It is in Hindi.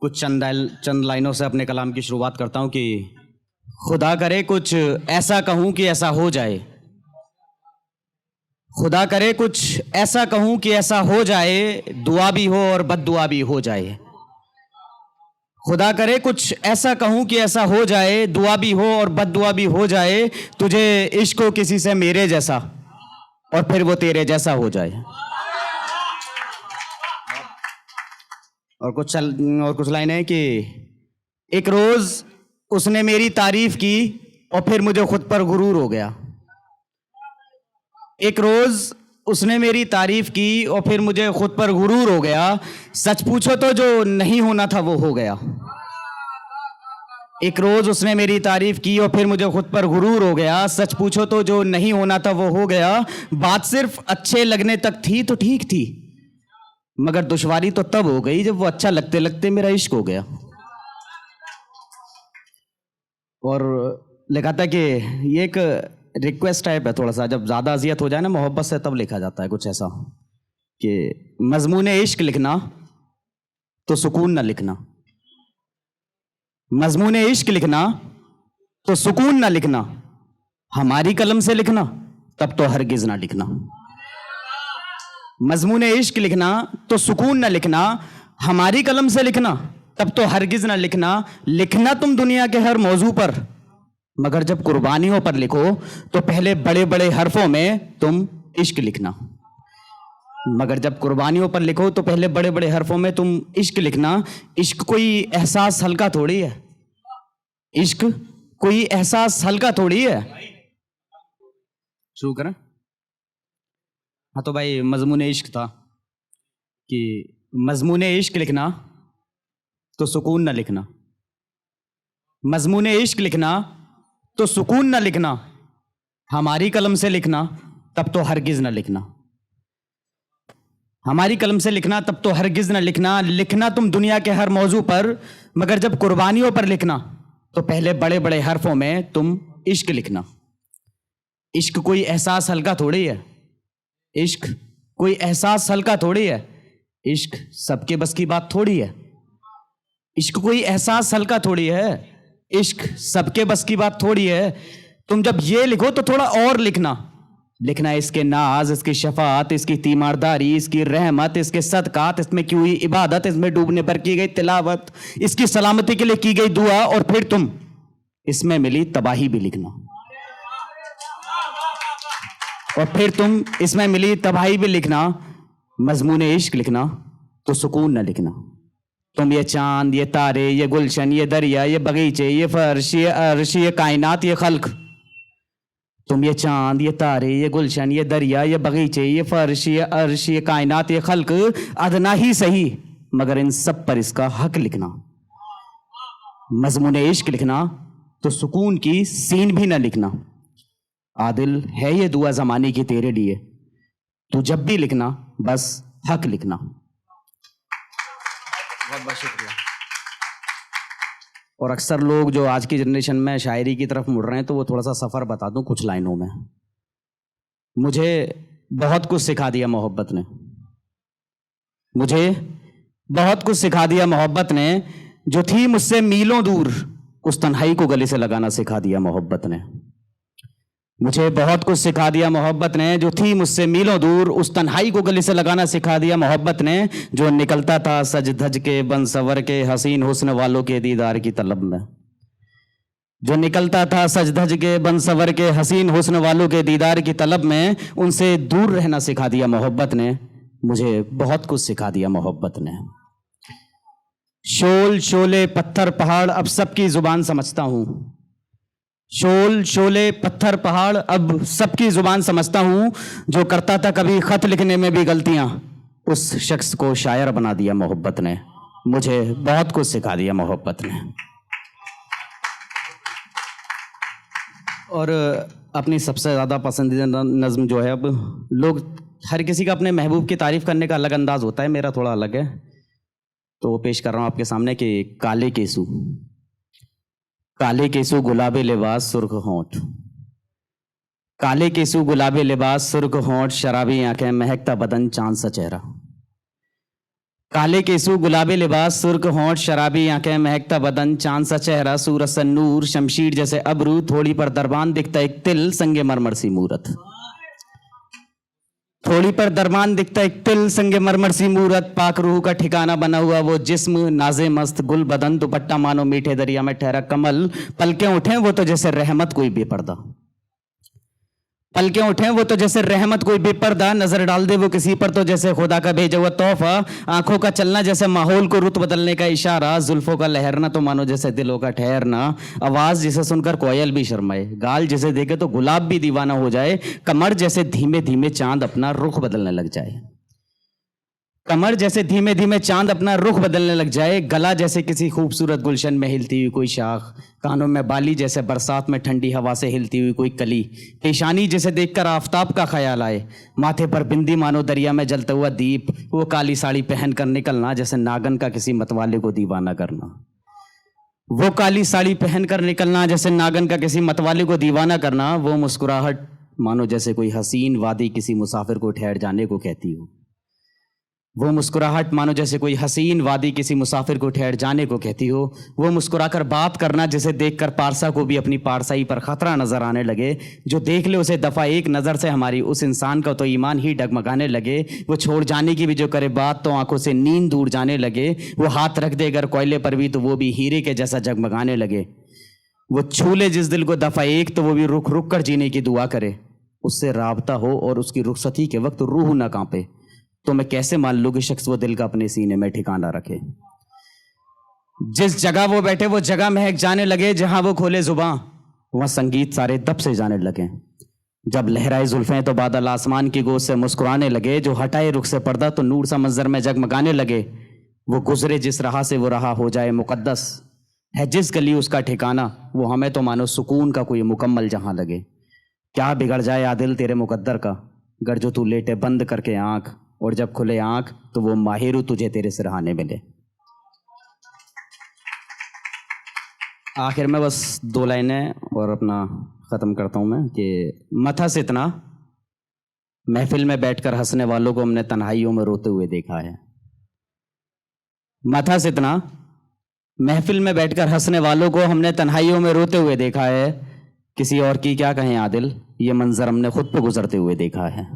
कुछ चंद लाइनों से अपने कलाम की शुरुआत करता हूँ कि खुदा करे कुछ ऐसा कहूँ कि ऐसा हो जाए। खुदा करे कुछ ऐसा कहूँ कि ऐसा हो जाए, दुआ भी हो और बद्दुआ भी हो जाए। खुदा करे कुछ ऐसा कहूँ कि ऐसा हो जाए, दुआ भी हो और बद्दुआ भी हो जाए। तुझे इश्क हो किसी से मेरे जैसा और फिर वो तेरे जैसा हो जाए। और कुछ लाइनें कि एक रोज उसने मेरी तारीफ की और फिर मुझे खुद पर गुरूर हो गया। एक रोज उसने मेरी तारीफ की और फिर मुझे खुद पर गुरूर हो गया। सच पूछो तो जो नहीं होना था वो हो गया। एक रोज उसने मेरी तारीफ की और फिर मुझे खुद पर गुरूर हो गया। सच पूछो तो जो नहीं होना था वो हो गया। बात सिर्फ अच्छे लगने तक थी तो ठीक थी, मगर दुश्वारी तो तब हो गई जब वो अच्छा लगते लगते मेरा इश्क हो गया। और लिखा था कि ये एक रिक्वेस्ट टाइप है थोड़ा सा, जब ज़्यादा अजियत हो जाए ना मोहब्बत से तब लिखा जाता है कुछ ऐसा कि मजमून इश्क लिखना तो सुकून ना लिखना। मजमून इश्क लिखना तो सुकून ना लिखना, हमारी कलम से लिखना तब तो हरगिज ना लिखना। मजमून इश्क लिखना तो सुकून ना लिखना, हमारी कलम से लिखना तब तो हरगिज ना लिखना। लिखना तुम दुनिया के हर मौजू पर, मगर जब कुर्बानियों पर लिखो तो पहले बड़े बड़े हरफों में तुम इश्क लिखना। मगर जब कुर्बानियों पर लिखो तो पहले बड़े बड़े हरफों में तुम इश्क लिखना। इश्क कोई एहसास हल्का थोड़ी है, इश्क कोई एहसास हल्का थोड़ी है। शुरू करें? हाँ तो भाई मजमून इश्क था कि मजमून इश्क लिखना तो सुकून ना लिखना। मजमून इश्क लिखना तो सुकून ना लिखना, हमारी कलम से लिखना तब तो हरगिज ना लिखना। हमारी कलम से लिखना तब तो हरगिज ना लिखना। लिखना तुम दुनिया के हर मौजू पर, मगर जब कुर्बानियों पर लिखना तो पहले बड़े बड़े हरफों में तुम इश्क लिखना। इश्क कोई एहसास हल्का थोड़ी है, इश्क कोई एहसास हल्का थोड़ी है। इश्क सबके बस की बात थोड़ी है। इश्क कोई एहसास हल्का थोड़ी है, इश्क सबके बस की बात थोड़ी है। तुम जब ये लिखो तो थोड़ा और लिखना। लिखना इसके नाज, इसकी शफात, इसकी तीमारदारी, इसकी रहमत, इसके सदकात, इसमें की हुई इबादत, इसमें डूबने पर की गई तिलावत, इसकी सलामती के लिए की गई दुआ, और फिर तुम इसमें मिली तबाही भी लिखना। और फिर तुम इसमें मिली तबाही भी लिखना। मजमून इश्क लिखना तो सुकून न लिखना। तुम ये चांद, ये तारे, ये गुलशन, ये दरिया, ये बगीचे, ये फर्श, ये अर्श, ये कायनात, ये खल्क। तुम ये चांद, ये तारे, ये गुलशन, ये दरिया, ये बगीचे, ये फर्श, ये अर्श, ये कायनात, ये खल्क, अदना ही सही मगर इन सब पर इसका हक लिखना। मजमून इश्क लिखना तो सुकून की सीन भी ना लिखना। आदिल है ये दुआ जमाने की तेरे लिए, तू जब भी लिखना बस हक लिखना। बहुत बहुत शुक्रिया। और अक्सर लोग जो आज की जनरेशन में शायरी की तरफ मुड़ रहे हैं तो वो थोड़ा सा सफ़र बता दूं कुछ लाइनों में। मुझे बहुत कुछ सिखा दिया मोहब्बत ने, मुझे बहुत कुछ सिखा दिया मोहब्बत ने। जो थी मुझसे मीलों दूर उस तन्हाई को गले से लगाना सिखा दिया मोहब्बत ने। मुझे बहुत कुछ सिखा दिया मोहब्बत ने, जो थी मुझसे मीलों दूर उस तन्हाई को गले से लगाना सिखा दिया मोहब्बत ने। जो निकलता था सज धज के बन सवर के हसीन हुस्न वालों के दीदार की तलब में, जो निकलता था सज धज के बन सवर के हसीन हुस्न वालों के दीदार की तलब में, उनसे दूर रहना सिखा दिया मोहब्बत ने। मुझे बहुत कुछ सिखा दिया मोहब्बत ने। शोल शोले पत्थर पहाड़ अब सबकी जुबान समझता हूँ। शोल शोले पत्थर पहाड़ अब सबकी जुबान समझता हूँ। जो करता था कभी खत लिखने में भी गलतियाँ, उस शख्स को शायर बना दिया मोहब्बत ने। मुझे बहुत कुछ सिखा दिया मोहब्बत ने। और अपनी सबसे ज़्यादा पसंदीदा नज़्म जो है, अब लोग हर किसी का अपने महबूब की तारीफ़ करने का अलग अंदाज़ होता है, मेरा थोड़ा अलग है, तो वो पेश कर रहा हूँ आपके सामने कि काले केसू, काले केसू गुलाबे लिबास सुर्ख होंठ, काले केसू गुलाबे लिबास सुर्ख होंठ, शराबी आंखें महकता बदन चांद सा चेहरा। काले केसू, गुलाबी लिबास, सुर्ख होंठ, शराबी आंखें, महकता बदन, चांद सा चेहरा, सूरज सा नूर, शमशीर जैसे अबरू, थोड़ी पर दरबान दिखता एक तिल, संगे मरमर सी मूरत। थोड़ी पर दरबान दिखता एक तिल, संगे मरमर सी मूरत, पाक रूह का ठिकाना बना हुआ वो जिस्म, नाजे मस्त गुल बदन, दुपट्टा मानो मीठे दरिया में ठहरा कमल, पलकें उठे वो तो जैसे रहमत कोई बेपर्दा, पलकें उठे वो तो जैसे रहमत कोई बेपर्दा, नजर डाल दे वो किसी पर तो जैसे खुदा का भेजा हुआ तोहफा, आंखों का चलना जैसे माहौल को रुत बदलने का इशारा, जुल्फों का लहरना तो मानो जैसे दिलों का ठहरना, आवाज जिसे सुनकर कोयल भी शर्माए, गाल जिसे देखे तो गुलाब भी दीवाना हो जाए, कमर जैसे धीमे धीमे चांद अपना रुख बदलने लग जाए, कमर जैसे धीमे धीमे चांद अपना रुख बदलने लग जाए, गला जैसे किसी खूबसूरत गुलशन में हिलती हुई कोई शाख, कानों में बाली जैसे बरसात में ठंडी हवा से हिलती हुई कोई कली, पेशानी जिसे देखकर आफताब का ख्याल आए, माथे पर बिंदी मानो दरिया में जलता हुआ दीप, वो काली साड़ी पहन कर निकलना जैसे नागन का किसी मतवाले को दीवाना करना, वो काली साड़ी पहन कर निकलना जैसे नागन का किसी मतवाले को दीवाना करना, वो मुस्कुराहट मानो जैसे कोई हसीन वादी किसी मुसाफिर को ठहर जाने को कहती हो, वो मुस्कुराहट मानो जैसे कोई हसीन वादी किसी मुसाफिर को ठहर जाने को कहती हो, वो मुस्कुराकर बात करना जिसे देखकर पारसा को भी अपनी पारसाई पर खतरा नजर आने लगे, जो देख ले उसे दफा एक नज़र से हमारी उस इंसान का तो ईमान ही डगमगाने लगे, वो छोड़ जाने की भी जो करे बात तो आंखों से नींद दूर जाने लगे, वो हाथ रख दे अगर कोयले पर भी तो वो भी हीरे के जैसा जगमगाने लगे, वो छू ले जिस दिल को दफा एक तो वो भी रुक रुक कर जीने की दुआ करे, उससे राबता हो और उसकी रुखसती के वक्त रूह ना कांपे, तो मैं कैसे मान लूं कि शख्स वो दिल का अपने सीने में ठिकाना रखे। जिस जगह वो बैठे वो जगह महक जाने लगे, जहां वो खोले जुबां वहां संगीत सारे दब से जाने लगे, जब लहराए जुल्फें तो बादल आसमान की गोद से मुस्कुराने लगे, जो हटाए रुख से पर्दा तो नूर सा मंजर में जगमगाने लगे, वो गुजरे जिस राह से वो राह हो जाए मुकद्दस, है जिस गली उसका ठिकाना वो हमें तो मानो सुकून का कोई मुकम्मल जहां लगे, क्या बिगड़ जाए आदिल तेरे मुकद्दर का, गर जो तू लेटे बंद करके आंख और जब खुले आंख तो वो माहिरू तुझे तेरे सिरहाने मिले। आखिर में बस 2 लाइनें और अपना ख़त्म करता हूँ मैं कि मथा से इतना महफिल में बैठकर हंसने वालों को हमने तन्हाइयों में रोते हुए देखा है, मथा से इतना महफिल में बैठकर हंसने वालों को हमने तन्हाइयों में रोते हुए देखा है, किसी और की क्या कहें आदिल, ये मंजर हमने खुद पे गुजरते हुए देखा है।